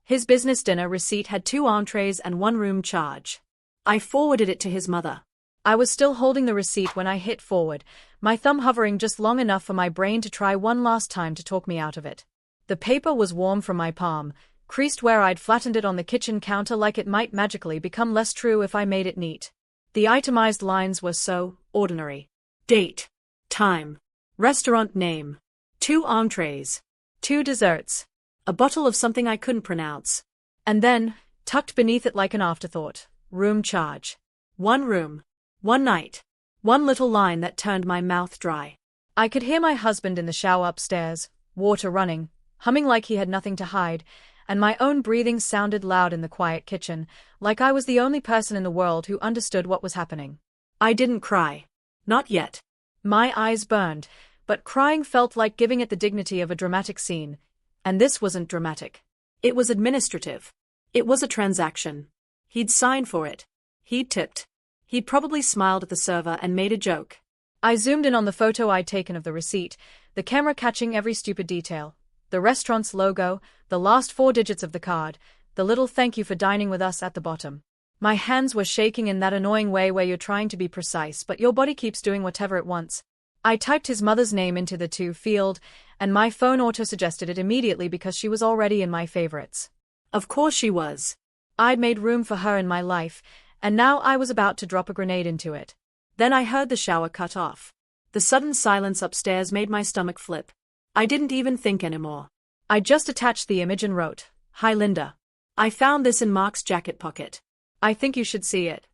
His business dinner receipt had 2 entrees and 1 room charge. I forwarded it to his mother. I was still holding the receipt when I hit forward, my thumb hovering just long enough for my brain to try one last time to talk me out of it. The paper was warm from my palm, creased where I'd flattened it on the kitchen counter like it might magically become less true if I made it neat. The itemized lines were so ordinary. Date. Time. Restaurant name. 2 entrees. 2 desserts. A bottle of something I couldn't pronounce. And then, tucked beneath it like an afterthought, room charge. 1 room. 1 night. One little line that turned my mouth dry. I could hear my husband in the shower upstairs, water running, humming like he had nothing to hide, and my own breathing sounded loud in the quiet kitchen, like I was the only person in the world who understood what was happening. I didn't cry. Not yet. My eyes burned, but crying felt like giving it the dignity of a dramatic scene. And this wasn't dramatic. It was administrative. It was a transaction. He'd signed for it. He'd tipped. He'd probably smiled at the server and made a joke. I zoomed in on the photo I'd taken of the receipt, the camera catching every stupid detail. The restaurant's logo, the last 4 digits of the card, the little thank you for dining with us at the bottom. My hands were shaking in that annoying way where you're trying to be precise but your body keeps doing whatever it wants. I typed his mother's name into the to field, and my phone auto-suggested it immediately because she was already in my favorites. Of course she was. I'd made room for her in my life, and now I was about to drop a grenade into it. Then I heard the shower cut off. The sudden silence upstairs made my stomach flip. I didn't even think anymore. I just attached the image and wrote, "Hi Linda. I found this in Mark's jacket pocket. I think you should see it."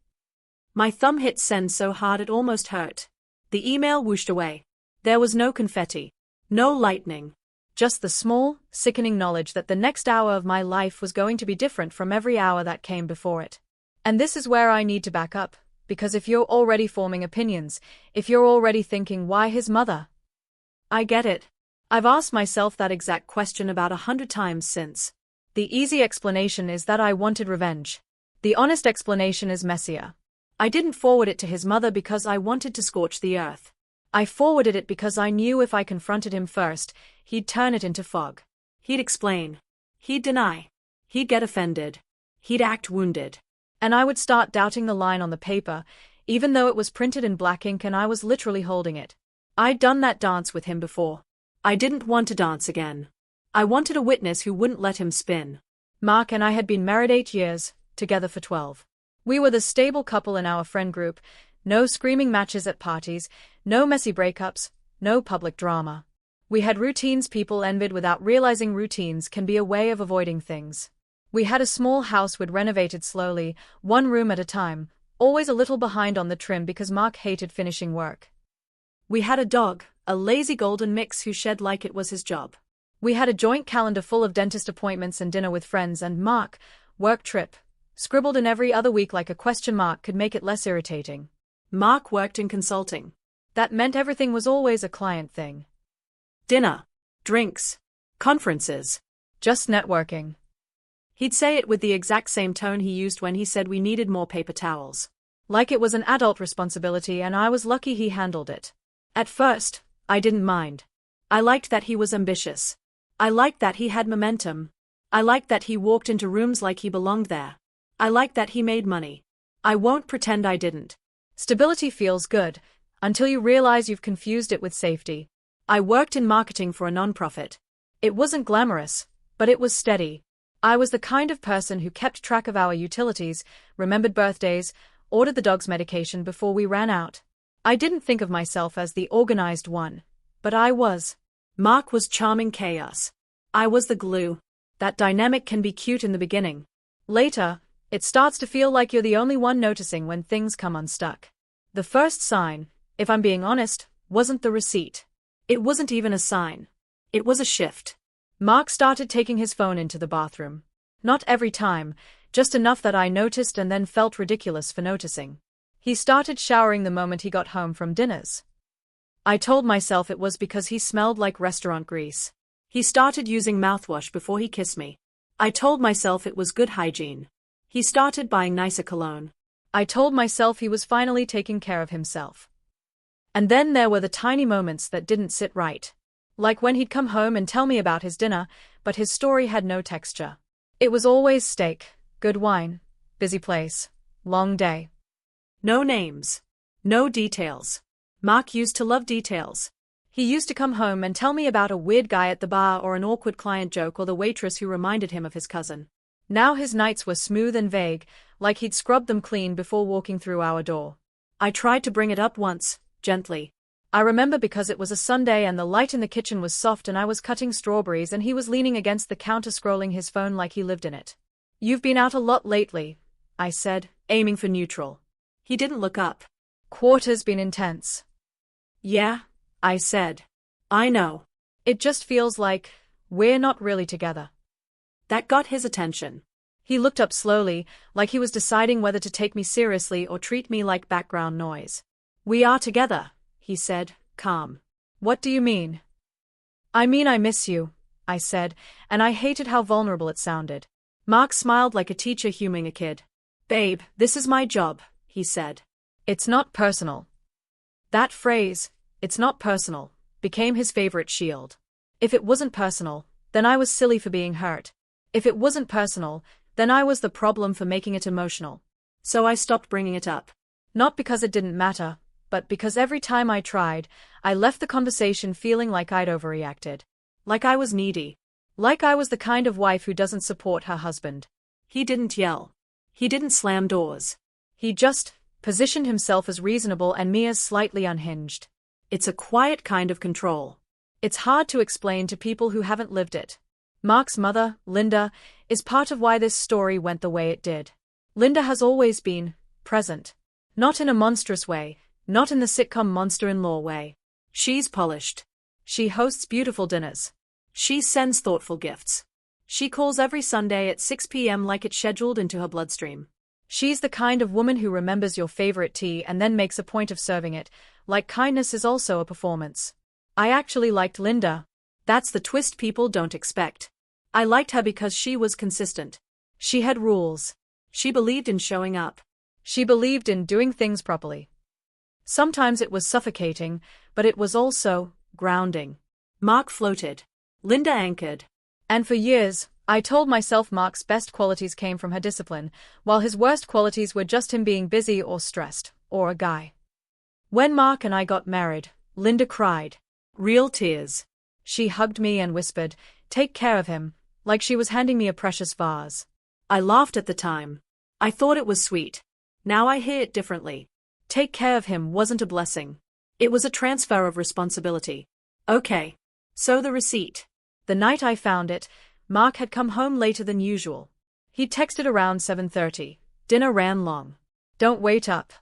My thumb hit send so hard it almost hurt. The email whooshed away. There was no confetti. No lightning. Just the small, sickening knowledge that the next hour of my life was going to be different from every hour that came before it. And this is where I need to back up, because if you're already forming opinions, if you're already thinking, why his mother? I get it. I've asked myself that exact question about 100 times since. The easy explanation is that I wanted revenge. The honest explanation is messier. I didn't forward it to his mother because I wanted to scorch the earth. I forwarded it because I knew if I confronted him first, he'd turn it into fog. He'd explain. He'd deny. He'd get offended. He'd act wounded. And I would start doubting the line on the paper, even though it was printed in black ink and I was literally holding it. I'd done that dance with him before. I didn't want to dance again. I wanted a witness who wouldn't let him spin. Mark and I had been married 8 years, together for 12. We were the stable couple in our friend group, no screaming matches at parties, no messy breakups, no public drama. We had routines people envied without realizing routines can be a way of avoiding things. We had a small house we'd renovated slowly, 1 room at a time, always a little behind on the trim because Mark hated finishing work. We had a dog, a lazy golden mix who shed like it was his job. We had a joint calendar full of dentist appointments and dinner with friends, and Mark, work trip, scribbled in every other week like a question mark could make it less irritating. Mark worked in consulting. That meant everything was always a client thing. Dinner, drinks, conferences, just networking. He'd say it with the exact same tone he used when he said we needed more paper towels. Like it was an adult responsibility and I was lucky he handled it. At first, I didn't mind. I liked that he was ambitious. I liked that he had momentum. I liked that he walked into rooms like he belonged there. I liked that he made money. I won't pretend I didn't. Stability feels good, until you realize you've confused it with safety. I worked in marketing for a nonprofit. It wasn't glamorous, but it was steady. I was the kind of person who kept track of our utilities, remembered birthdays, ordered the dog's medication before we ran out. I didn't think of myself as the organized one, but I was. Mark was charming chaos. I was the glue. That dynamic can be cute in the beginning. Later, it starts to feel like you're the only one noticing when things come unstuck. The first sign, if I'm being honest, wasn't the receipt. It wasn't even a sign. It was a shift. Mark started taking his phone into the bathroom. Not every time, just enough that I noticed and then felt ridiculous for noticing. He started showering the moment he got home from dinners. I told myself it was because he smelled like restaurant grease. He started using mouthwash before he kissed me. I told myself it was good hygiene. He started buying nicer cologne. I told myself he was finally taking care of himself. And then there were the tiny moments that didn't sit right. Like when he'd come home and tell me about his dinner, but his story had no texture. It was always steak, good wine, busy place, long day. No names. No details. Mark used to love details. He used to come home and tell me about a weird guy at the bar or an awkward client joke or the waitress who reminded him of his cousin. Now his nights were smooth and vague, like he'd scrubbed them clean before walking through our door. I tried to bring it up once, gently. I remember because it was a Sunday and the light in the kitchen was soft and I was cutting strawberries and he was leaning against the counter scrolling his phone like he lived in it. "You've been out a lot lately," I said, aiming for neutral. He didn't look up. "Quarter's been intense." "Yeah," I said. "I know. It just feels like we're not really together." That got his attention. He looked up slowly, like he was deciding whether to take me seriously or treat me like background noise. "We are together," he said, calm. "What do you mean?" "I mean I miss you," I said, and I hated how vulnerable it sounded. Mark smiled like a teacher humouring a kid. "Babe, this is my job," he said. "It's not personal." That phrase, "it's not personal," became his favorite shield. If it wasn't personal, then I was silly for being hurt. If it wasn't personal, then I was the problem for making it emotional. So I stopped bringing it up. Not because it didn't matter, but because every time I tried, I left the conversation feeling like I'd overreacted. Like I was needy. Like I was the kind of wife who doesn't support her husband. He didn't yell. He didn't slam doors. He just positioned himself as reasonable and me as slightly unhinged. It's a quiet kind of control. It's hard to explain to people who haven't lived it. Mark's mother, Linda, is part of why this story went the way it did. Linda has always been present. Not in a monstrous way, not in the sitcom monster-in-law way. She's polished. She hosts beautiful dinners. She sends thoughtful gifts. She calls every Sunday at 6 p.m. like it's scheduled into her bloodstream. She's the kind of woman who remembers your favorite tea and then makes a point of serving it, like kindness is also a performance. I actually liked Linda. That's the twist people don't expect. I liked her because she was consistent. She had rules. She believed in showing up. She believed in doing things properly. Sometimes it was suffocating, but it was also grounding. Mark floated. Linda anchored. And for years, I told myself Mark's best qualities came from her discipline, while his worst qualities were just him being busy or stressed, or a guy. When Mark and I got married, Linda cried. Real tears. She hugged me and whispered, "Take care of him," like she was handing me a precious vase. I laughed at the time. I thought it was sweet. Now I hear it differently. Take care of him wasn't a blessing. It was a transfer of responsibility. Okay. So the receipt. The night I found it, Mark had come home later than usual. He texted around 7:30. Dinner ran long. Don't wait up.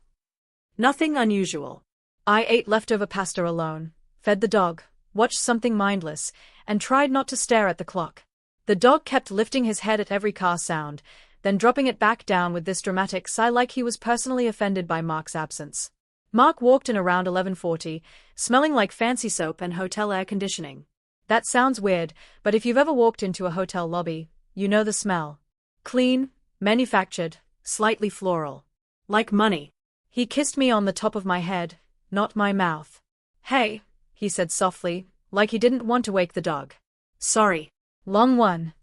Nothing unusual. I ate leftover pasta alone, fed the dog, watched something mindless, and tried not to stare at the clock. The dog kept lifting his head at every car sound, then dropping it back down with this dramatic sigh like he was personally offended by Mark's absence. Mark walked in around 11:40, smelling like fancy soap and hotel air conditioning. That sounds weird, but if you've ever walked into a hotel lobby, you know the smell. Clean, manufactured, slightly floral. Like money. He kissed me on the top of my head, not my mouth. "Hey," he said softly, like he didn't want to wake the dog. "Sorry. Long one."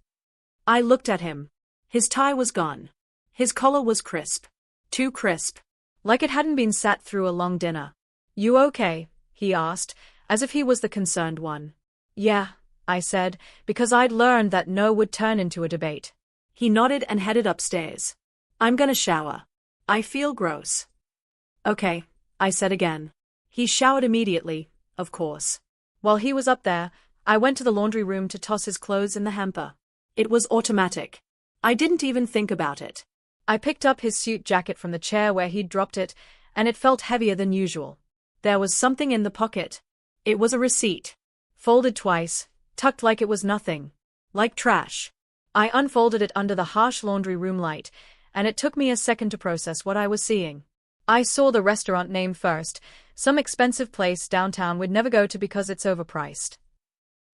I looked at him. His tie was gone. His collar was crisp. Too crisp. Like it hadn't been sat through a long dinner. "You okay?" he asked, as if he was the concerned one. "Yeah," I said, because I'd learned that no would turn into a debate. He nodded and headed upstairs. "I'm gonna shower. I feel gross." "Okay," I said again. He showered immediately, of course. While he was up there, I went to the laundry room to toss his clothes in the hamper. It was automatic. I didn't even think about it. I picked up his suit jacket from the chair where he'd dropped it, and it felt heavier than usual. There was something in the pocket. It was a receipt. Folded twice, tucked like it was nothing. Like trash. I unfolded it under the harsh laundry room light, and it took me a second to process what I was seeing. I saw the restaurant name first, some expensive place downtown we'd never go to because it's overpriced.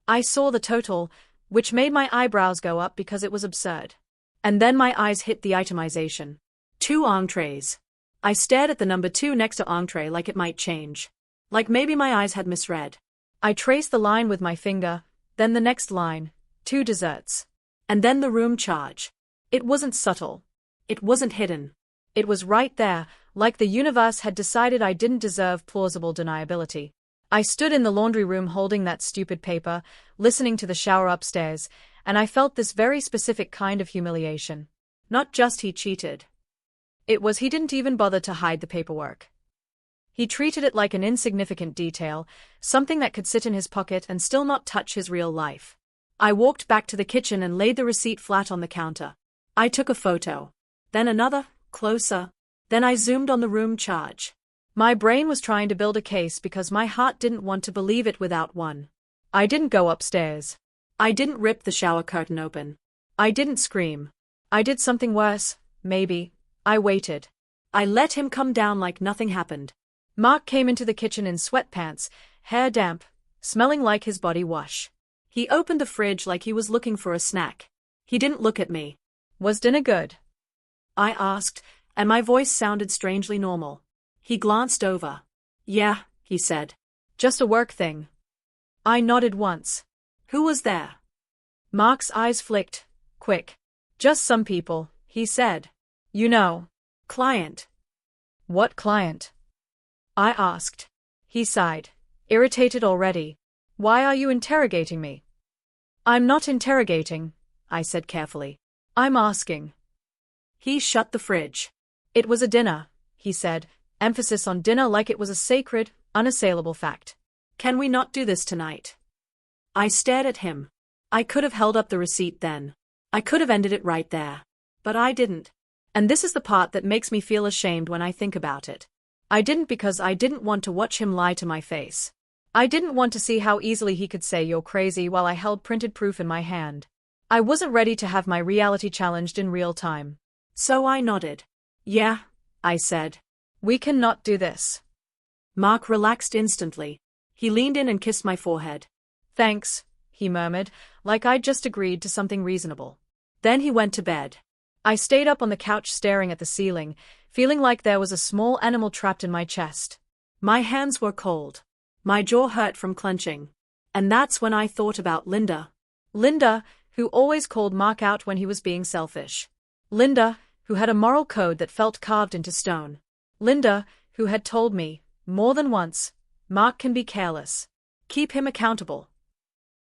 I saw the total, which made my eyebrows go up because it was absurd. And then my eyes hit the itemization. 2 entrees. I stared at the number 2 next to entree like it might change. Like maybe my eyes had misread. I traced the line with my finger, then the next line, 2 desserts. And then the room charge. It wasn't subtle. It wasn't hidden. It was right there, like the universe had decided I didn't deserve plausible deniability. I stood in the laundry room holding that stupid paper, listening to the shower upstairs, and I felt this very specific kind of humiliation. Not just he cheated. It was he didn't even bother to hide the paperwork. He treated it like an insignificant detail, something that could sit in his pocket and still not touch his real life. I walked back to the kitchen and laid the receipt flat on the counter. I took a photo. Then another, closer. Then I zoomed on the room charge. My brain was trying to build a case because my heart didn't want to believe it without one. I didn't go upstairs. I didn't rip the shower curtain open. I didn't scream. I did something worse, maybe. I waited. I let him come down like nothing happened. Mark came into the kitchen in sweatpants, hair damp, smelling like his body wash. He opened the fridge like he was looking for a snack. He didn't look at me. Was dinner good? I asked, and my voice sounded strangely normal. He glanced over. Yeah, he said. Just a work thing. I nodded once. Who was there? Mark's eyes flicked. Quick. Just some people, he said. You know. Client. What client? I asked. He sighed. Irritated already. Why are you interrogating me? I'm not interrogating, I said carefully. I'm asking. He shut the fridge. It was a dinner, he said, emphasis on dinner like it was a sacred, unassailable fact. Can we not do this tonight? I stared at him. I could have held up the receipt then. I could have ended it right there. But I didn't. And this is the part that makes me feel ashamed when I think about it. I didn't because I didn't want to watch him lie to my face. I didn't want to see how easily he could say you're crazy while I held printed proof in my hand. I wasn't ready to have my reality challenged in real time. So I nodded. Yeah, I said. We cannot do this. Mark relaxed instantly. He leaned in and kissed my forehead. Thanks, he murmured, like I'd just agreed to something reasonable. Then he went to bed. I stayed up on the couch staring at the ceiling, feeling like there was a small animal trapped in my chest. My hands were cold. My jaw hurt from clenching. And that's when I thought about Linda. Linda, who always called Mark out when he was being selfish. Linda, who had a moral code that felt carved into stone. Linda, who had told me, more than once, Mark can be careless. Keep him accountable.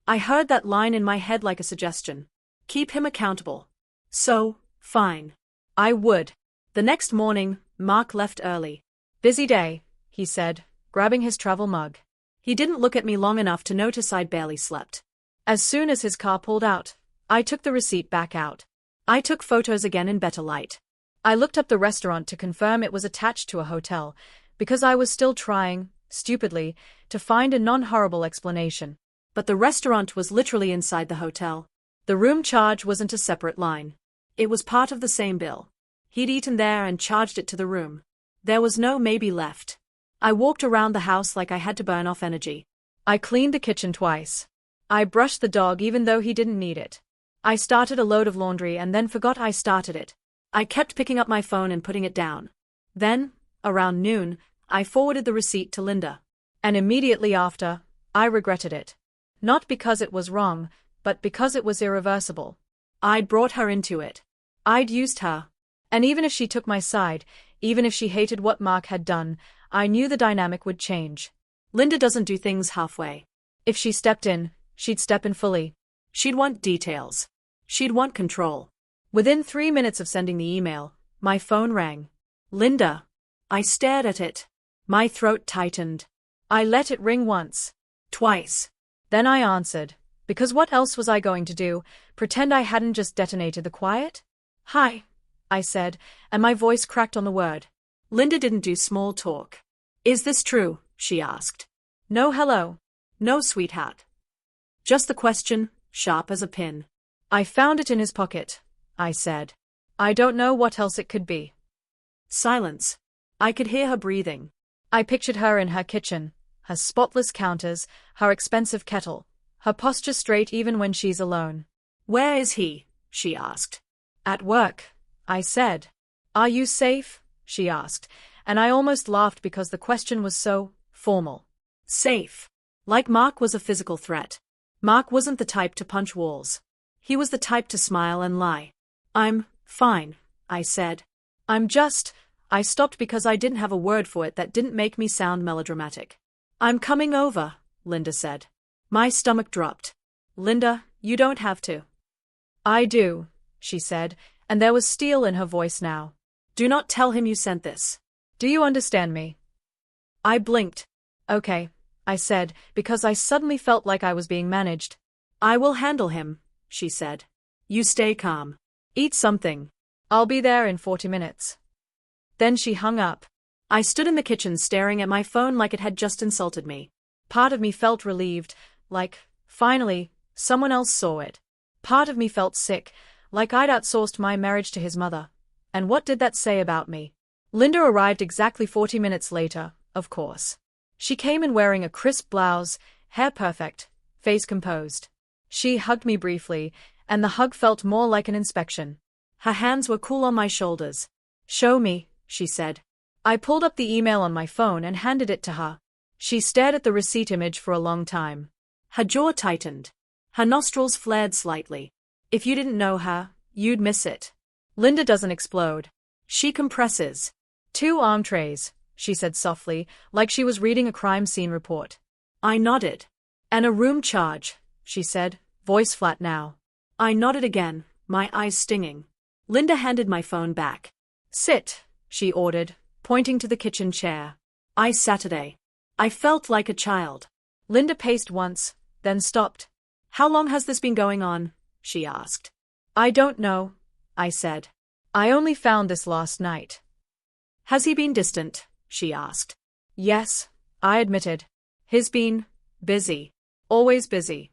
I heard that line in my head like a suggestion. Keep him accountable. So, fine. I would. The next morning, Mark left early. Busy day, he said, grabbing his travel mug. He didn't look at me long enough to notice I'd barely slept. As soon as his car pulled out, I took the receipt back out. I took photos again in better light. I looked up the restaurant to confirm it was attached to a hotel, because I was still trying, stupidly, to find a non-horrible explanation. But the restaurant was literally inside the hotel. The room charge wasn't a separate line. It was part of the same bill. He'd eaten there and charged it to the room. There was no maybe left. I walked around the house like I had to burn off energy. I cleaned the kitchen twice. I brushed the dog even though he didn't need it. I started a load of laundry and then forgot I started it. I kept picking up my phone and putting it down. Then, around noon, I forwarded the receipt to Linda. And immediately after, I regretted it. Not because it was wrong, but because it was irreversible. I'd brought her into it. I'd used her. And even if she took my side, even if she hated what Mark had done, I knew the dynamic would change. Linda doesn't do things halfway. If she stepped in, she'd step in fully. She'd want details. She'd want control. Within 3 minutes of sending the email, my phone rang. Linda. I stared at it. My throat tightened. I let it ring once. Twice. Then I answered. Because what else was I going to do? Pretend I hadn't just detonated the quiet? Hi, I said, and my voice cracked on the word. Linda didn't do small talk. Is this true? She asked. No hello. No sweetheart. Just the question, sharp as a pin. I found it in his pocket, I said. I don't know what else it could be. Silence. I could hear her breathing. I pictured her in her kitchen, her spotless counters, her expensive kettle, her posture straight even when she's alone. Where is he? She asked. At work, I said. Are you safe? She asked, and I almost laughed because the question was so formal. Safe. Like Mark was a physical threat. Mark wasn't the type to punch walls. He was the type to smile and lie. I'm Fine, I said. I stopped because I didn't have a word for it that didn't make me sound melodramatic. I'm coming over, Linda said. My stomach dropped. Linda, you don't have to. I do, she said, and there was steel in her voice now. Do not tell him you sent this. Do you understand me? I blinked. Okay, I said, because I suddenly felt like I was being managed. I will handle him, she said. You stay calm. Eat something. I'll be there in 40 minutes. Then she hung up. I stood in the kitchen staring at my phone like it had just insulted me. Part of me felt relieved, like, finally, someone else saw it. Part of me felt sick, like I'd outsourced my marriage to his mother. And what did that say about me? Linda arrived exactly 40 minutes later, of course. She came in wearing a crisp blouse, hair perfect, face composed. She hugged me briefly, and the hug felt more like an inspection. Her hands were cool on my shoulders. Show me, she said. I pulled up the email on my phone and handed it to her. She stared at the receipt image for a long time. Her jaw tightened. Her nostrils flared slightly. If you didn't know her, you'd miss it. Linda doesn't explode. She compresses. 2 entrees, she said softly, like she was reading a crime scene report. I nodded. And a room charge, she said, voice flat now. I nodded again, my eyes stinging. Linda handed my phone back. Sit, she ordered, pointing to the kitchen chair. I sat. I felt like a child. Linda paced once, then stopped. How long has this been going on? She asked. I don't know, I said. I only found this last night. Has he been distant? She asked. Yes, I admitted. He's been busy. Always busy.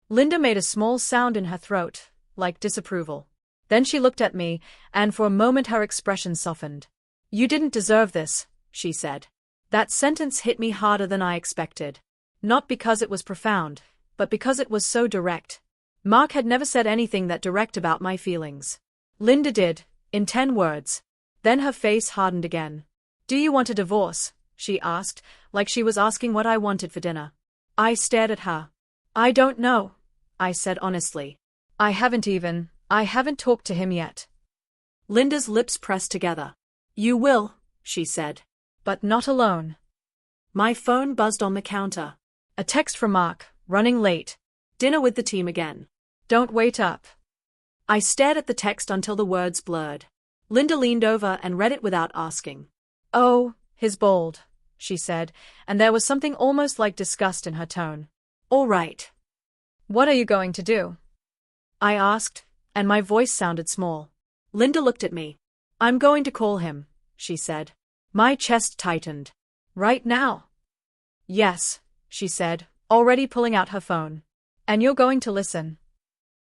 Linda made a small sound in her throat, like disapproval. Then she looked at me, and for a moment her expression softened. You didn't deserve this, she said. That sentence hit me harder than I expected. Not because it was profound, but because it was so direct. Mark had never said anything that direct about my feelings. Linda did, in 10 words. Then her face hardened again. Do you want a divorce? She asked, like she was asking what I wanted for dinner. I stared at her. I don't know, I said honestly. I haven't talked to him yet. Linda's lips pressed together. You will, she said. But not alone. My phone buzzed on the counter. A text from Mark, running late. Dinner with the team again. Don't wait up. I stared at the text until the words blurred. Linda leaned over and read it without asking. Oh, he's bold, she said, and there was something almost like disgust in her tone. All right. What are you going to do? I asked, and my voice sounded small. Linda looked at me. I'm going to call him, she said. My chest tightened. Right now? Yes, she said, already pulling out her phone. And you're going to listen.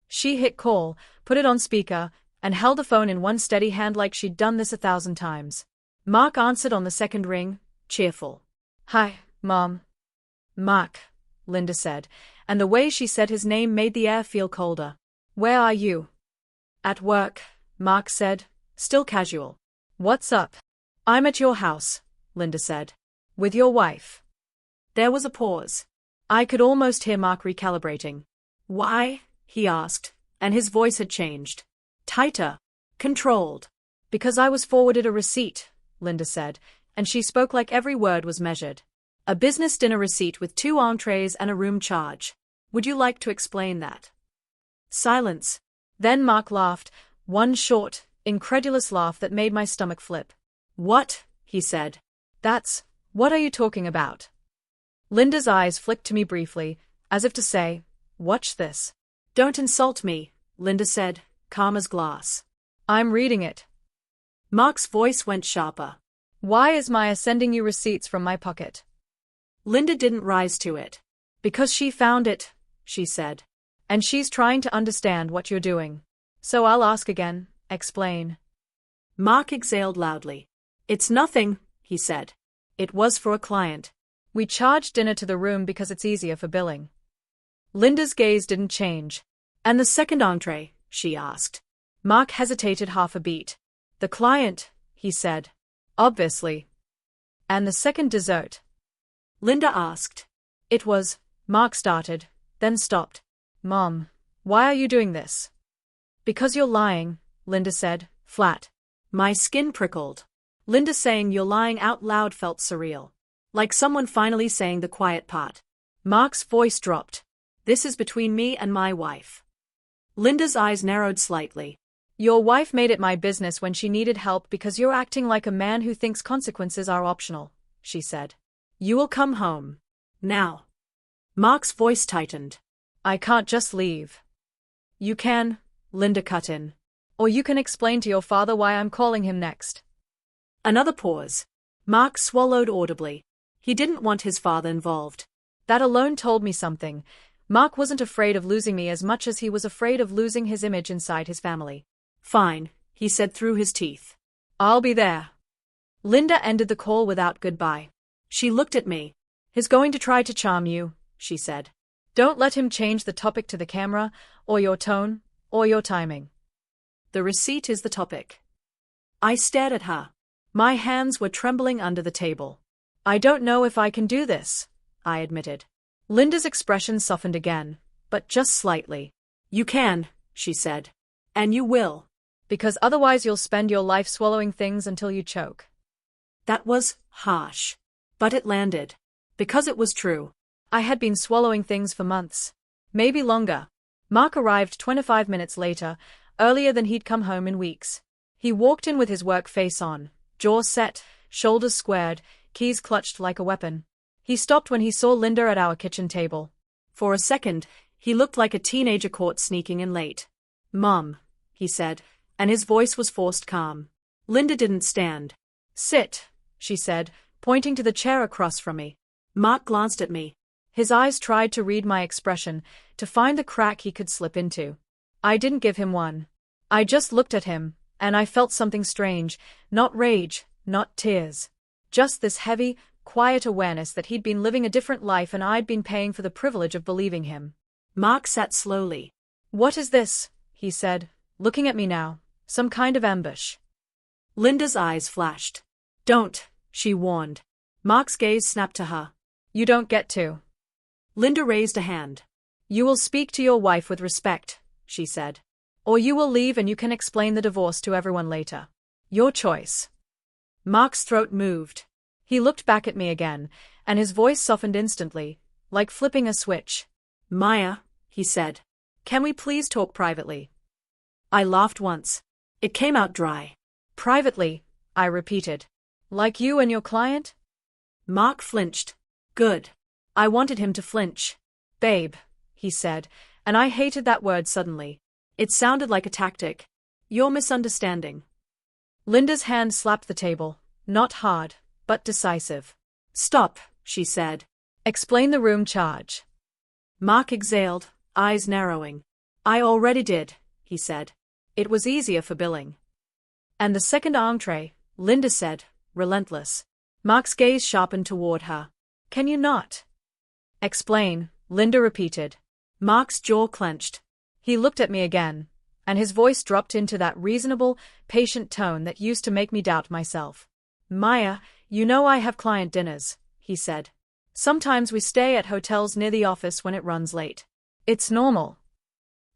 She hit call, put it on speaker, and held the phone in one steady hand like she'd done this 1,000 times. Mark answered on the second ring, cheerful. Hi, Mom. Mark, Linda said, and the way she said his name made the air feel colder. Where are you? At work, Mark said, still casual. What's up? I'm at your house, Linda said. With your wife. There was a pause. I could almost hear Mark recalibrating. Why? He asked, and his voice had changed. Tighter. Controlled. Because I was forwarded a receipt, Linda said, and she spoke like every word was measured. A business dinner receipt with 2 entrees and a room charge. Would you like to explain that? Silence. Then Mark laughed, one short, incredulous laugh that made my stomach flip. What? He said. What are you talking about? Linda's eyes flicked to me briefly, as if to say, watch this. Don't insult me, Linda said, calm as glass. I'm reading it. Mark's voice went sharper. Why is Maya sending you receipts from my pocket? Linda didn't rise to it. Because she found it, she said. And she's trying to understand what you're doing. So I'll ask again, explain. Mark exhaled loudly. It's nothing, he said. It was for a client. We charged dinner to the room because it's easier for billing. Linda's gaze didn't change. And the second entree, she asked. Mark hesitated half a beat. The client, he said. Obviously. And the second dessert? Linda asked. It was, Mark started, then stopped. Mom, why are you doing this? Because you're lying, Linda said, flat. My skin prickled. Linda saying you're lying out loud felt surreal. Like someone finally saying the quiet part. Mark's voice dropped. This is between me and my wife. Linda's eyes narrowed slightly. Your wife made it my business when she needed help because you're acting like a man who thinks consequences are optional, she said. You will come home. Now. Mark's voice tightened. I can't just leave. You can, Linda cut in. Or you can explain to your father why I'm calling him next. Another pause. Mark swallowed audibly. He didn't want his father involved. That alone told me something. Mark wasn't afraid of losing me as much as he was afraid of losing his image inside his family. Fine, he said through his teeth. I'll be there. Linda ended the call without goodbye. She looked at me. He's going to try to charm you, she said. Don't let him change the topic to the camera, or your tone, or your timing. The receipt is the topic. I stared at her. My hands were trembling under the table. I don't know if I can do this, I admitted. Linda's expression softened again, but just slightly. You can, she said. And you will. Because otherwise you'll spend your life swallowing things until you choke. That was harsh. But it landed. Because it was true. I had been swallowing things for months. Maybe longer. Mark arrived 25 minutes later, earlier than he'd come home in weeks. He walked in with his work face on, jaw set, shoulders squared, keys clutched like a weapon. He stopped when he saw Linda at our kitchen table. For a second, he looked like a teenager caught sneaking in late. Mom, he said, and his voice was forced calm. Linda didn't stand. Sit, she said, pointing to the chair across from me. Mark glanced at me. His eyes tried to read my expression, to find the crack he could slip into. I didn't give him one. I just looked at him, and I felt something strange, not rage, not tears. Just this heavy, quiet awareness that he'd been living a different life and I'd been paying for the privilege of believing him. Mark sat slowly. What is this? He said, looking at me now. Some kind of ambush. Linda's eyes flashed. Don't, she warned. Mark's gaze snapped to her. You don't get to. Linda raised a hand. You will speak to your wife with respect, she said. Or you will leave and you can explain the divorce to everyone later. Your choice. Mark's throat moved. He looked back at me again, and his voice softened instantly, like flipping a switch. Maya, he said. Can we please talk privately? I laughed once. It came out dry. Privately, I repeated. Like you and your client? Mark flinched. Good. I wanted him to flinch. Babe, he said, and I hated that word suddenly. It sounded like a tactic. You're misunderstanding. Linda's hand slapped the table, not hard, but decisive. Stop, she said. Explain the room charge. Mark exhaled, eyes narrowing. I already did, he said. It was easier for billing. And the second entree, Linda said, relentless. Mark's gaze sharpened toward her. Can you not? Explain, Linda repeated. Mark's jaw clenched. He looked at me again, and his voice dropped into that reasonable, patient tone that used to make me doubt myself. Maya, you know I have client dinners, he said. Sometimes we stay at hotels near the office when it runs late. It's normal.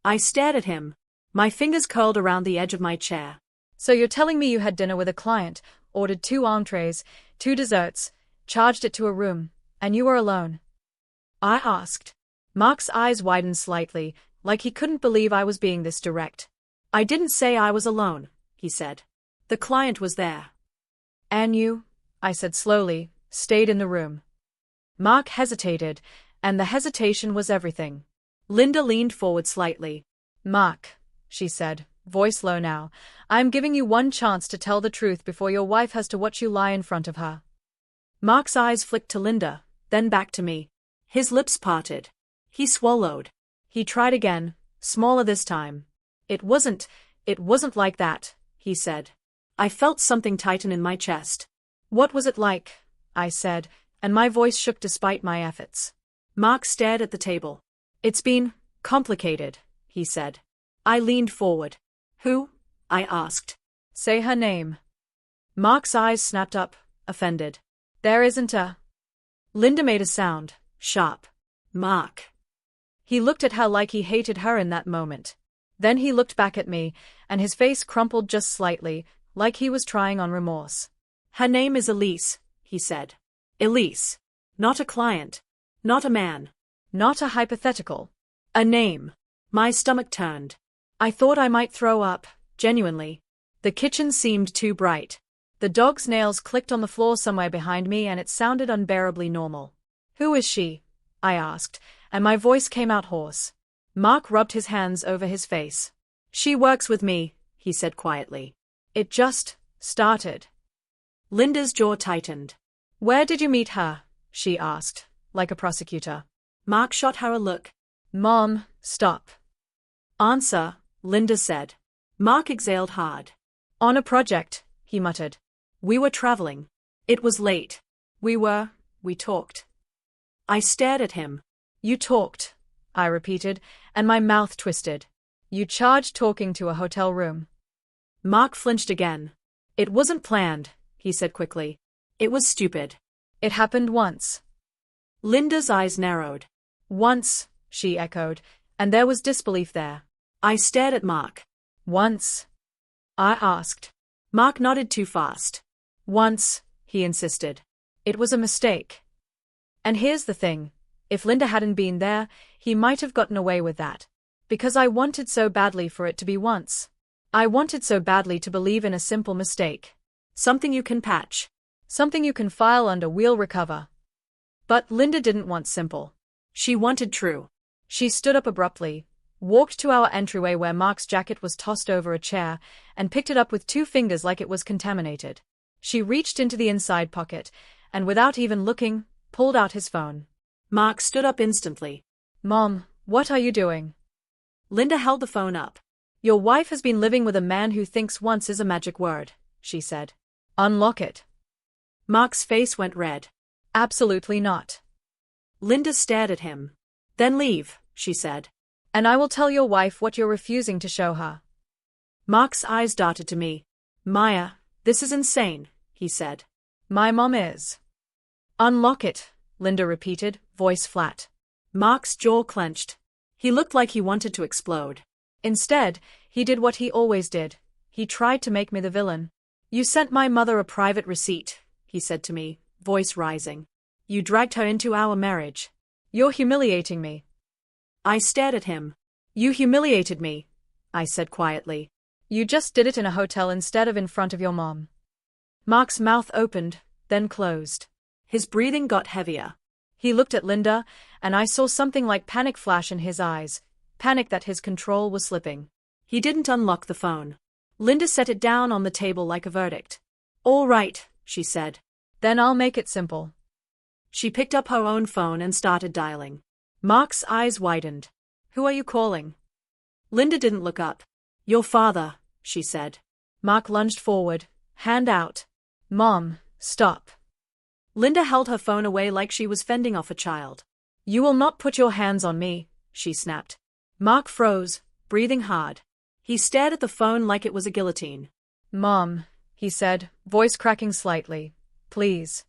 I stared at him. My fingers curled around the edge of my chair. So you're telling me you had dinner with a client, ordered 2 entrees, 2 desserts, charged it to a room, and you were alone? I asked. Mark's eyes widened slightly, like he couldn't believe I was being this direct. I didn't say I was alone, he said. The client was there. And you, I said slowly, stayed in the room. Mark hesitated, and the hesitation was everything. Linda leaned forward slightly. Mark, she said, voice low now, I'm giving you one chance to tell the truth before your wife has to watch you lie in front of her. Mark's eyes flicked to Linda, then back to me. His lips parted. He swallowed. He tried again, smaller this time. It wasn't like that, he said. I felt something tighten in my chest. What was it like? I said, and my voice shook despite my efforts. Mark stared at the table. It's been complicated, he said. I leaned forward. Who? I asked. Say her name. Mark's eyes snapped up, offended. There isn't a. Linda made a sound, sharp. Mark. He looked at her like he hated her in that moment. Then he looked back at me, and his face crumpled just slightly, like he was trying on remorse. Her name is Elise, he said. Elise. Not a client. Not a man. Not a hypothetical. A name. My stomach turned. I thought I might throw up, genuinely. The kitchen seemed too bright. The dog's nails clicked on the floor somewhere behind me and it sounded unbearably normal. Who is she? I asked, and my voice came out hoarse. Mark rubbed his hands over his face. She works with me, he said quietly. It just started. Linda's jaw tightened. Where did you meet her? She asked, like a prosecutor. Mark shot her a look. Mom, stop. Answer, Linda said. Mark exhaled hard. On a project, he muttered. We were traveling. It was late. We talked. I stared at him. You talked, I repeated, and my mouth twisted. You charged talking to a hotel room. Mark flinched again. It wasn't planned, he said quickly. It was stupid. It happened once. Linda's eyes narrowed. Once, she echoed, and there was disbelief there. I stared at Mark. Once? I asked. Mark nodded too fast. Once, he insisted. It was a mistake. And here's the thing. If Linda hadn't been there, he might have gotten away with that. Because I wanted so badly for it to be once. I wanted so badly to believe in a simple mistake. Something you can patch. Something you can file under, we'll recover. But Linda didn't want simple. She wanted true. She stood up abruptly, walked to our entryway where Mark's jacket was tossed over a chair, and picked it up with 2 fingers like it was contaminated. She reached into the inside pocket, and without even looking, pulled out his phone. Mark stood up instantly. Mom, what are you doing? Linda held the phone up. Your wife has been living with a man who thinks once is a magic word, she said. Unlock it. Mark's face went red. Absolutely not. Linda stared at him. Then leave, she said. And I will tell your wife what you're refusing to show her. Mark's eyes darted to me. Maya, this is insane, he said. My mom is. Unlock it, Linda repeated, voice flat. Mark's jaw clenched. He looked like he wanted to explode. Instead, he did what he always did. He tried to make me the villain. You sent my mother a private receipt, he said to me, voice rising. You dragged her into our marriage. You're humiliating me. I stared at him. You humiliated me, I said quietly. You just did it in a hotel instead of in front of your mom. Mark's mouth opened, then closed. His breathing got heavier. He looked at Linda, and I saw something like panic flash in his eyes, panic that his control was slipping. He didn't unlock the phone. Linda set it down on the table like a verdict. All right, she said. Then I'll make it simple. She picked up her own phone and started dialing. Mark's eyes widened. Who are you calling? Linda didn't look up. Your father, she said. Mark lunged forward, hand out. Mom, stop. Linda held her phone away like she was fending off a child. You will not put your hands on me, she snapped. Mark froze, breathing hard. He stared at the phone like it was a guillotine. Mom, he said, voice cracking slightly. Please.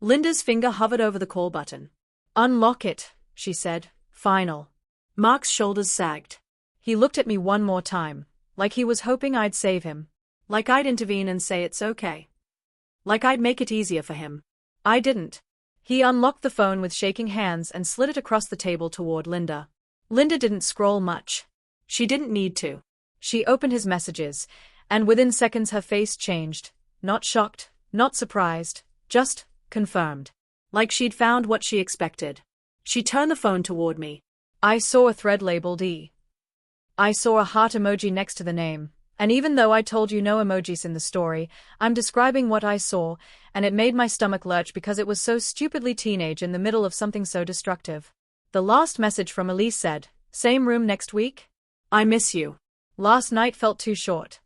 Linda's finger hovered over the call button. Unlock it, she said, final. Mark's shoulders sagged. He looked at me one more time, like he was hoping I'd save him. Like I'd intervene and say it's okay. Like I'd make it easier for him. I didn't. He unlocked the phone with shaking hands and slid it across the table toward Linda. Linda didn't scroll much. She didn't need to. She opened his messages, and within seconds her face changed. Not shocked, not surprised, just confirmed. Like she'd found what she expected. She turned the phone toward me. I saw a thread labeled E. I saw a heart emoji next to the name, and even though I told you no emojis in the story, I'm describing what I saw, and it made my stomach lurch because it was so stupidly teenage in the middle of something so destructive. The last message from Elise said, same room next week? I miss you. Last night felt too short.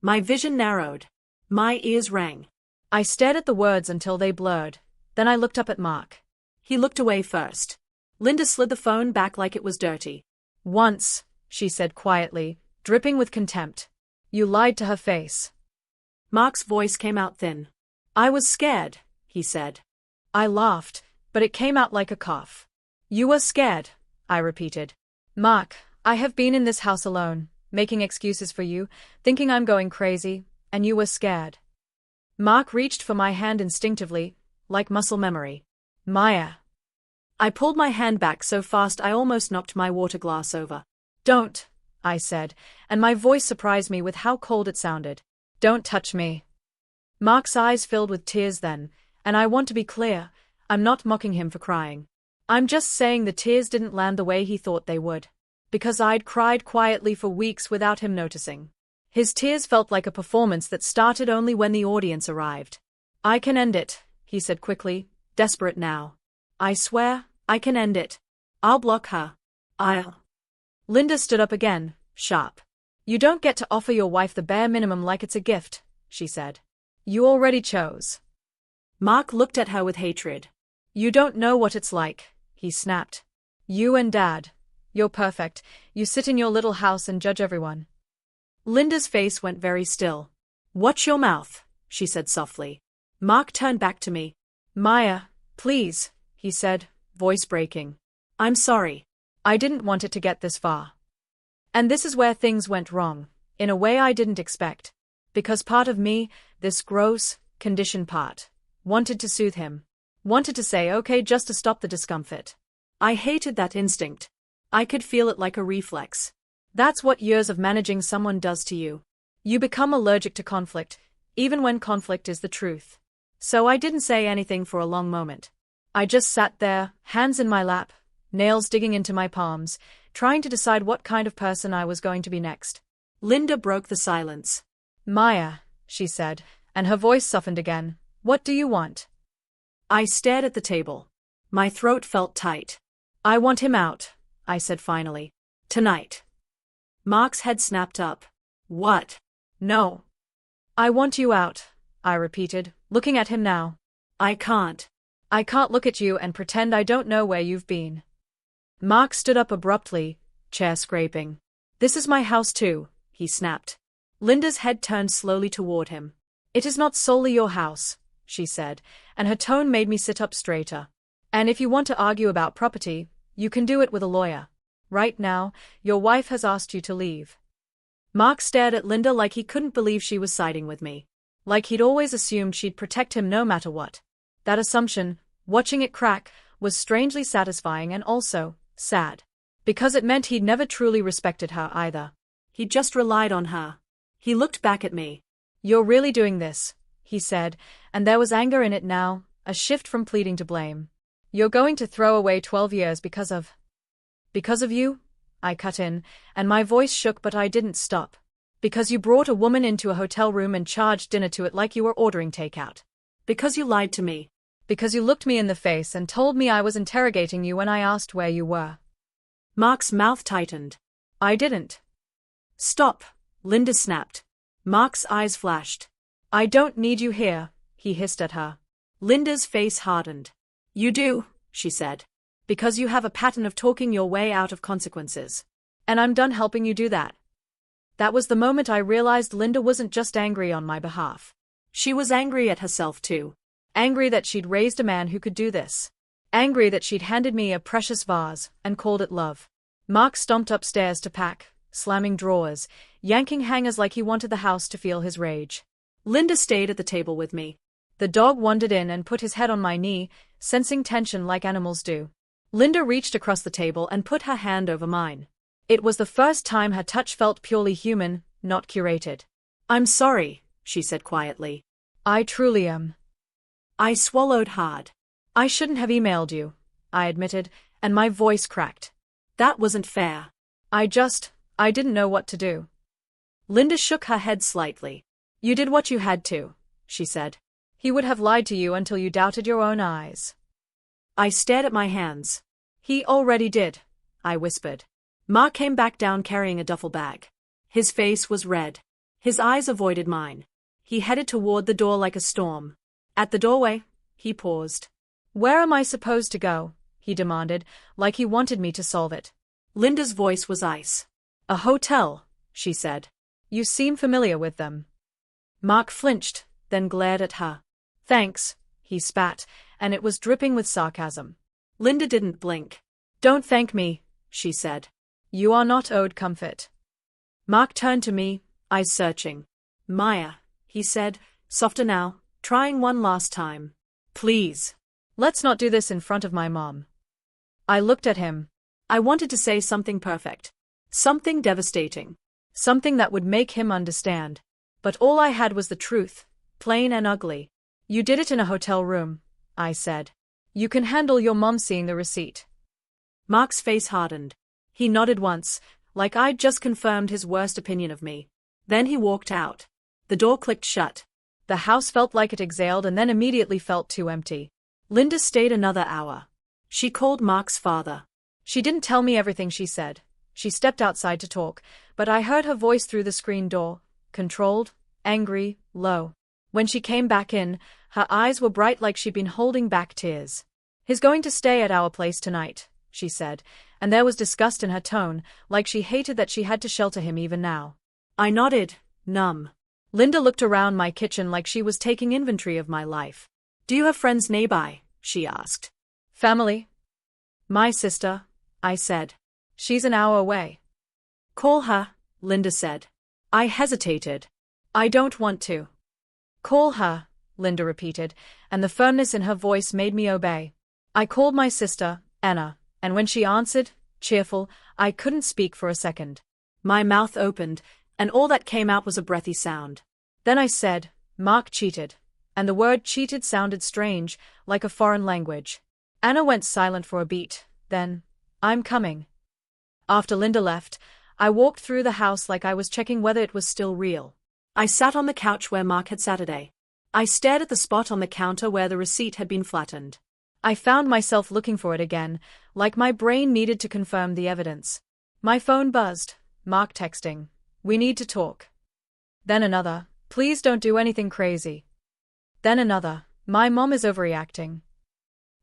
My vision narrowed. My ears rang. I stared at the words until they blurred. Then I looked up at Mark. He looked away first. Linda slid the phone back like it was dirty. Once, she said quietly, dripping with contempt. You lied to her face. Mark's voice came out thin. I was scared, he said. I laughed, but it came out like a cough. You were scared, I repeated. Mark, I have been in this house alone, making excuses for you, thinking I'm going crazy, and you were scared. Mark reached for my hand instinctively, like muscle memory. Maya. I pulled my hand back so fast I almost knocked my water glass over. Don't, I said, and my voice surprised me with how cold it sounded. Don't touch me. Mark's eyes filled with tears then, and I want to be clear, I'm not mocking him for crying. I'm just saying the tears didn't land the way he thought they would. Because I'd cried quietly for weeks without him noticing. His tears felt like a performance that started only when the audience arrived. I can end it, he said quickly, desperate now. I swear, I can end it. I'll block her. I'll. Linda stood up again, sharp. You don't get to offer your wife the bare minimum like it's a gift, she said. You already chose. Mark looked at her with hatred. You don't know what it's like, he snapped. You and Dad. You're perfect. You sit in your little house and judge everyone. Linda's face went very still. Watch your mouth, she said softly. Mark turned back to me. Maya, please, he said, voice breaking. I'm sorry. I didn't want it to get this far. And this is where things went wrong, in a way I didn't expect. Because part of me, this gross, conditioned part, wanted to soothe him. Wanted to say okay just to stop the discomfort. I hated that instinct. I could feel it like a reflex. That's what years of managing someone does to you. You become allergic to conflict, even when conflict is the truth. So I didn't say anything for a long moment. I just sat there, hands in my lap, nails digging into my palms, trying to decide what kind of person I was going to be next. Linda broke the silence. Maya, she said, and her voice softened again. What do you want? I stared at the table. My throat felt tight. I want him out, I said finally. Tonight. Mark's head snapped up. What? No. I want you out, I repeated, looking at him now. I can't. I can't look at you and pretend I don't know where you've been. Mark stood up abruptly, chair scraping. This is my house too, he snapped. Linda's head turned slowly toward him. It is not solely your house, she said, and her tone made me sit up straighter. And if you want to argue about property, you can do it with a lawyer. Right now, your wife has asked you to leave. Mark stared at Linda like he couldn't believe she was siding with me. Like he'd always assumed she'd protect him no matter what. That assumption, watching it crack, was strangely satisfying and also sad. Because it meant he'd never truly respected her either. He'd just relied on her. He looked back at me. You're really doing this, he said, and there was anger in it now, a shift from pleading to blame. You're going to throw away 12 years because of you? I cut in, and my voice shook but I didn't stop. Because you brought a woman into a hotel room and charged dinner to it like you were ordering takeout. Because you lied to me. Because you looked me in the face and told me I was interrogating you when I asked where you were. Mark's mouth tightened. I didn't. Stop, Linda snapped. Mark's eyes flashed. I don't need you here, he hissed at her. Linda's face hardened. You do, she said. Because you have a pattern of talking your way out of consequences. And I'm done helping you do that. That was the moment I realized Linda wasn't just angry on my behalf. She was angry at herself too. Angry that she'd raised a man who could do this. Angry that she'd handed me a precious vase and called it love. Mark stomped upstairs to pack, slamming drawers, yanking hangers like he wanted the house to feel his rage. Linda stayed at the table with me. The dog wandered in and put his head on my knee, sensing tension like animals do. Linda reached across the table and put her hand over mine. It was the first time her touch felt purely human, not curated. I'm sorry, she said quietly. I truly am. I swallowed hard. I shouldn't have emailed you, I admitted, and my voice cracked. That wasn't fair. I didn't know what to do. Linda shook her head slightly. You did what you had to, she said. He would have lied to you until you doubted your own eyes. I stared at my hands. He already did, I whispered. Mark came back down carrying a duffel bag. His face was red. His eyes avoided mine. He headed toward the door like a storm. At the doorway, he paused. Where am I supposed to go? He demanded, like he wanted me to solve it. Linda's voice was ice. A hotel, she said. You seem familiar with them. Mark flinched, then glared at her. Thanks, he spat, and it was dripping with sarcasm. Linda didn't blink. Don't thank me, she said. You are not owed comfort. Mark turned to me, eyes searching. Maya, he said, softer now, trying one last time. Please. Let's not do this in front of my mom. I looked at him. I wanted to say something perfect. Something devastating. Something that would make him understand. But all I had was the truth, plain and ugly. You did it in a hotel room, I said. You can handle your mom seeing the receipt. Mark's face hardened. He nodded once, like I'd just confirmed his worst opinion of me. Then he walked out. The door clicked shut. The house felt like it exhaled and then immediately felt too empty. Linda stayed another hour. She called Mark's father. She didn't tell me everything she said. She stepped outside to talk, but I heard her voice through the screen door, controlled, angry, low. When she came back in, her eyes were bright like she'd been holding back tears. He's going to stay at our place tonight, she said, and there was disgust in her tone, like she hated that she had to shelter him even now. I nodded, numb. Linda looked around my kitchen like she was taking inventory of my life. Do you have friends nearby? She asked. Family? My sister, I said. She's an hour away. Call her, Linda said. I hesitated. I don't want to. Call her, Linda repeated, and the firmness in her voice made me obey. I called my sister, Anna, and when she answered, cheerful, I couldn't speak for a second. My mouth opened, and all that came out was a breathy sound. Then I said, Mark cheated. And the word cheated sounded strange, like a foreign language. Anna went silent for a beat, then, I'm coming. After Linda left, I walked through the house like I was checking whether it was still real. I sat on the couch where Mark had Saturday. I stared at the spot on the counter where the receipt had been flattened. I found myself looking for it again, like my brain needed to confirm the evidence. My phone buzzed. Mark texting. We need to talk. Then another. Please don't do anything crazy. Then another. My mom is overreacting.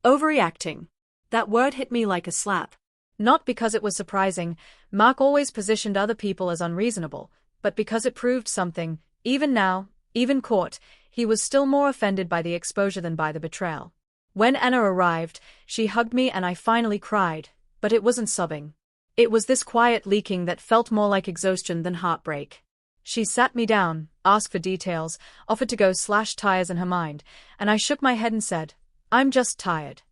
Overreacting. That word hit me like a slap. Not because it was surprising, Mark always positioned other people as unreasonable, but because it proved something. Even now, even caught, he was still more offended by the exposure than by the betrayal. When Anna arrived, she hugged me and I finally cried, but it wasn't sobbing. It was this quiet leaking that felt more like exhaustion than heartbreak. She sat me down, asked for details, offered to go slash tires in her mind, and I shook my head and said, I'm just tired.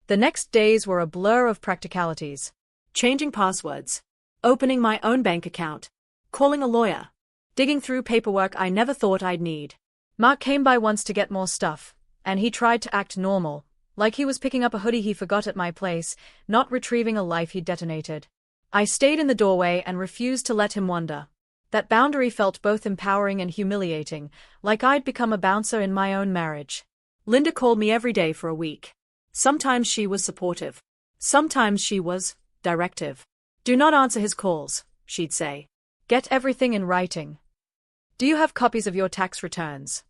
The next days were a blur of practicalities. Changing passwords. Opening my own bank account. Calling a lawyer. Digging through paperwork I never thought I'd need. Mark came by once to get more stuff, and he tried to act normal, like he was picking up a hoodie he forgot at my place, not retrieving a life he'd detonated. I stayed in the doorway and refused to let him wander. That boundary felt both empowering and humiliating, like I'd become a bouncer in my own marriage. Linda called me every day for a week. Sometimes she was supportive. Sometimes she was directive. Do not answer his calls, she'd say. Get everything in writing. Do you have copies of your tax returns?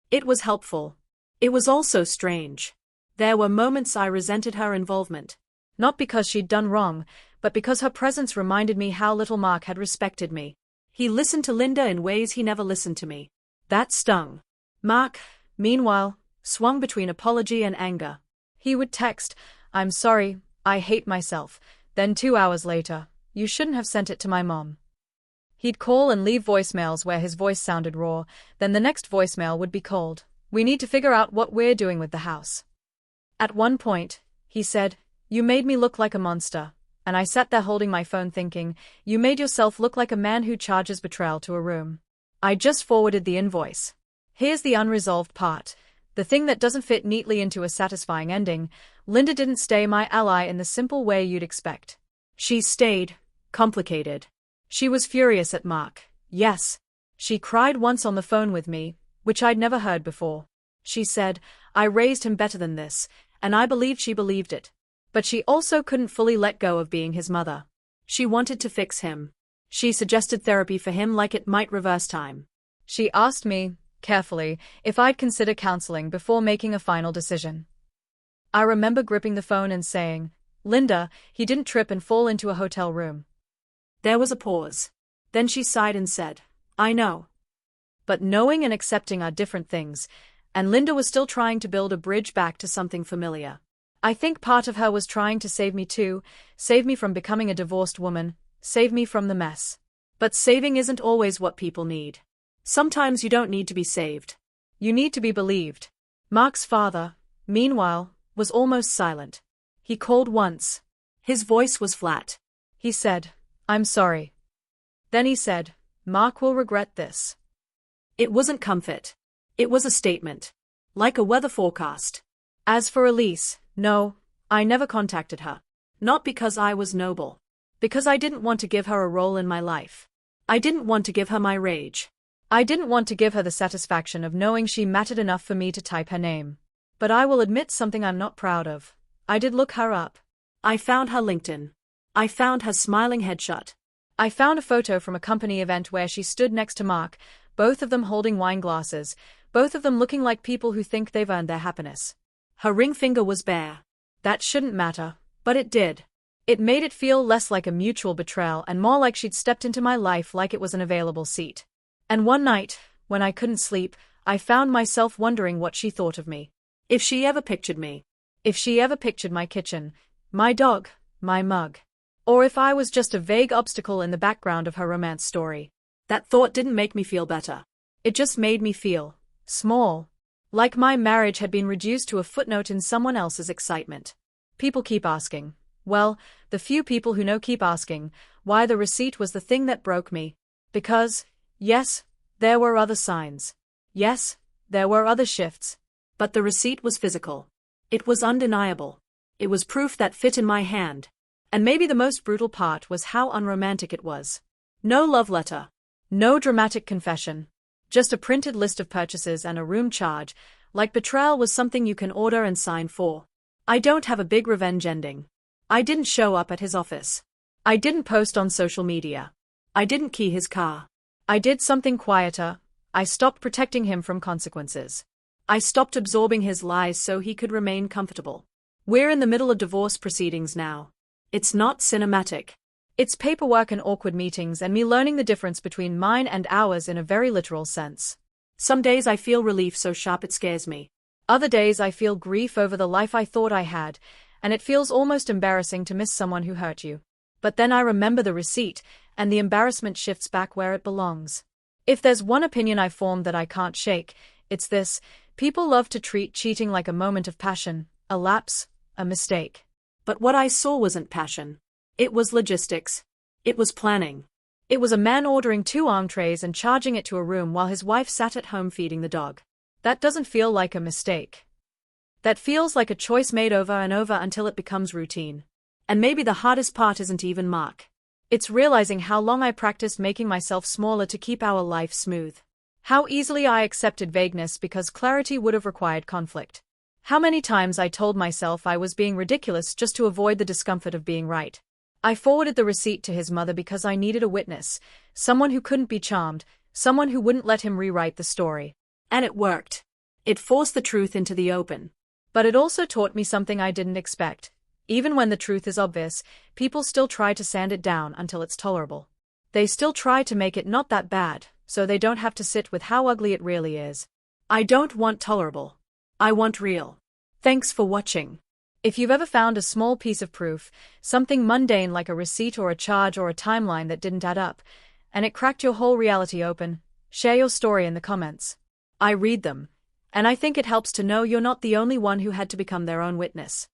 It was helpful. It was also strange. There were moments I resented her involvement. Not because she'd done wrong, but because her presence reminded me how little Mark had respected me. He listened to Linda in ways he never listened to me. That stung. Mark, meanwhile, swung between apology and anger. He would text, I'm sorry, I hate myself. Then 2 hours later, you shouldn't have sent it to my mom. He'd call and leave voicemails where his voice sounded raw, then the next voicemail would be cold. We need to figure out what we're doing with the house. At one point, he said, you made me look like a monster. And I sat there holding my phone thinking, you made yourself look like a man who charges betrayal to a room. I just forwarded the invoice. Here's the unresolved part. The thing that doesn't fit neatly into a satisfying ending. Linda didn't stay my ally in the simple way you'd expect. She stayed complicated. She was furious at Mark. Yes. She cried once on the phone with me, which I'd never heard before. She said, I raised him better than this, and I believed she believed it. But she also couldn't fully let go of being his mother. She wanted to fix him. She suggested therapy for him like it might reverse time. She asked me, carefully, if I'd consider counseling before making a final decision. I remember gripping the phone and saying, Linda, he didn't trip and fall into a hotel room. There was a pause. Then she sighed and said, I know. But knowing and accepting are different things, and Linda was still trying to build a bridge back to something familiar. I think part of her was trying to save me too, save me from becoming a divorced woman, save me from the mess. But saving isn't always what people need. Sometimes you don't need to be saved. You need to be believed. Mark's father, meanwhile, was almost silent. He called once. His voice was flat. He said, "I'm sorry." Then he said, "Mark will regret this." It wasn't comfort. It was a statement. Like a weather forecast. As for Elise, no, I never contacted her. Not because I was noble. Because I didn't want to give her a role in my life. I didn't want to give her my rage. I didn't want to give her the satisfaction of knowing she mattered enough for me to type her name. But I will admit something I'm not proud of. I did look her up. I found her LinkedIn. I found her smiling headshot. I found a photo from a company event where she stood next to Mark, both of them holding wine glasses, both of them looking like people who think they've earned their happiness. Her ring finger was bare. That shouldn't matter, but it did. It made it feel less like a mutual betrayal and more like she'd stepped into my life like it was an available seat. And one night, when I couldn't sleep, I found myself wondering what she thought of me. If she ever pictured me. If she ever pictured my kitchen, my dog, my mug. Or if I was just a vague obstacle in the background of her romance story. That thought didn't make me feel better. It just made me feel small. Like my marriage had been reduced to a footnote in someone else's excitement. People keep asking. Well, the few people who know keep asking why the receipt was the thing that broke me. Because, yes, there were other signs. Yes, there were other shifts. But the receipt was physical. It was undeniable. It was proof that fit in my hand. And maybe the most brutal part was how unromantic it was. No love letter. No dramatic confession. Just a printed list of purchases and a room charge, like betrayal was something you can order and sign for. I don't have a big revenge ending. I didn't show up at his office. I didn't post on social media. I didn't key his car. I did something quieter. I stopped protecting him from consequences. I stopped absorbing his lies so he could remain comfortable. We're in the middle of divorce proceedings now. It's not cinematic. It's paperwork and awkward meetings and me learning the difference between mine and ours in a very literal sense. Some days I feel relief so sharp it scares me. Other days I feel grief over the life I thought I had, and it feels almost embarrassing to miss someone who hurt you. But then I remember the receipt, and the embarrassment shifts back where it belongs. If there's one opinion I formed that I can't shake, it's this: people love to treat cheating like a moment of passion, a lapse, a mistake. But what I saw wasn't passion. It was logistics. It was planning. It was a man ordering 2 entrees and charging it to a room while his wife sat at home feeding the dog. That doesn't feel like a mistake. That feels like a choice made over and over until it becomes routine. And maybe the hardest part isn't even Mark. It's realizing how long I practiced making myself smaller to keep our life smooth. How easily I accepted vagueness because clarity would have required conflict. How many times I told myself I was being ridiculous just to avoid the discomfort of being right. I forwarded the receipt to his mother because I needed a witness, someone who couldn't be charmed, someone who wouldn't let him rewrite the story. And it worked. It forced the truth into the open. But it also taught me something I didn't expect. Even when the truth is obvious, people still try to sand it down until it's tolerable. They still try to make it not that bad, so they don't have to sit with how ugly it really is. I don't want tolerable. I want real. Thanks for watching. If you've ever found a small piece of proof, something mundane like a receipt or a charge or a timeline that didn't add up, and it cracked your whole reality open, share your story in the comments. I read them, and I think it helps to know you're not the only one who had to become their own witness.